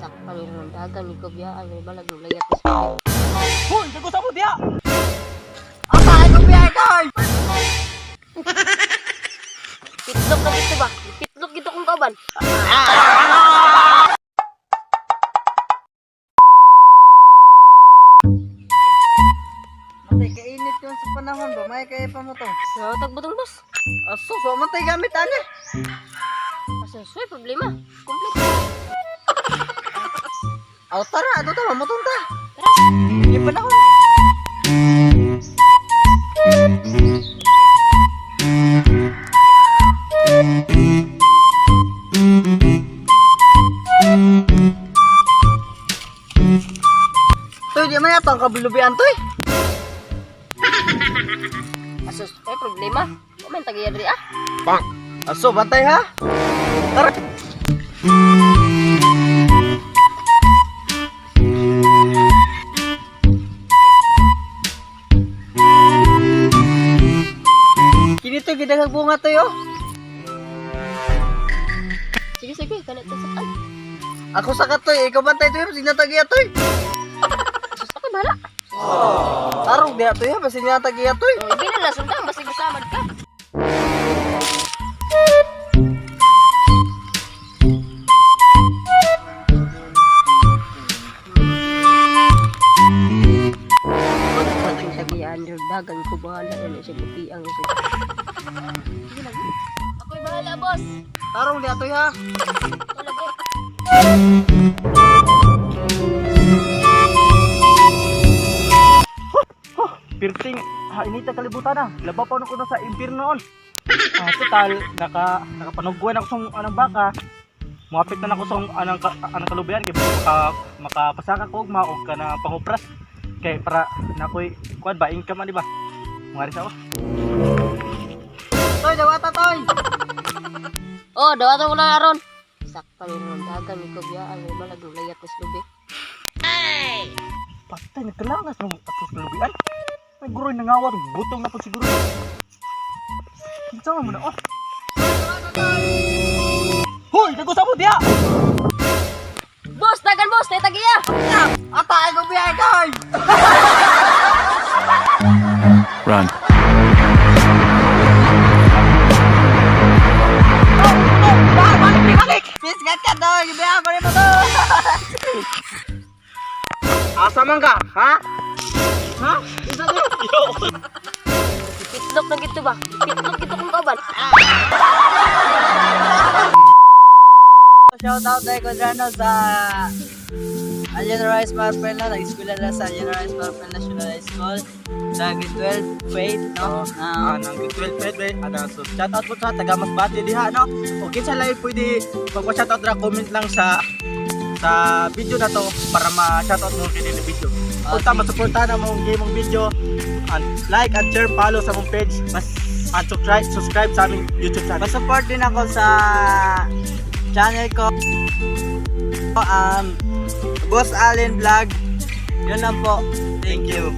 Sakpan ng dagan ni Kubya ay may balag ng layat sa Hoy, dago sa mo diya. Ata ay Kubya kay. pitlog na gito ba? Pitlog gito kong kauban. Matay kainit yun sa panahon ba? May kaya pa mo to. Nawatag butong boss. Aso, so matay gamit ani. Asa suy problema. Kompleto. Aw tara, ato ta mamutong ta. Tara. Hindi panahon. Toy, di man yata ang kabilubian toy. Asa suy problema. Kumain tagiya diri ah. Aso, bantay ha. Tara. Kini to gidang bunga to yo. Sige sige kanat sakan. Ako sakat toy, ikaw bantay to yo, sige tagiya toy. Sus ako bahala. Tarong diha toy ha, basi niya tagiya toy. Oh, ibi na sundang basta gusamad ka. Patang tagian dagan ko bahala na siya puti ang siya. Sige lang. Ako'y bahala boss. Tarong diha toy ha. Talaga. Pirting, inita kalibutan na. Labaw pa ko na sa impirno on. Total, nakapanugguan ako sa anong baka. Muapit na ako sa anong kalubayan kay makapasaka ko og maog ka na pangupras. Kay para nakoy kuan ba income di ba? Mungari sa ako. Toy, dawata toy. Oh, dawatan ko na aron. Sakpan ng dagan ni Kubya ay may balag ng layat sa lubi. Patay nagkalangas ng atos kalubayan. May guroy nangawar, butong na po siguro. Kinsa mo na oh. Hoy, dago sa mo diya. Boss, dagan boss, tay tagiya. Ata ay Kubya kay. Run. Pisgat ka toy, Kubya ko rin mo to. Asa man ka, ha? Ha? Isa to. Pitlog na gito ba? Pitlog gito kong kauban. Shout out tayo ko dyan no, sa Alien Rice Marpel na, nag-eskwela na sa Alien Rice Marpel National High School sa grade 12 faith, no? Nang 12 pwede, so shoutout po sa taga Masbate diha no. Okay sa live pwede magpa-shoutout ra comment lang sa video na to para ma-shoutout mo kini video. Punta masuportahan ang mong gaming video and like and share, follow sa mong page, mas and subscribe sa aming YouTube channel. Pa-support din ako sa channel ko, Boss Allen Vlog. Yun lang po. Thank you.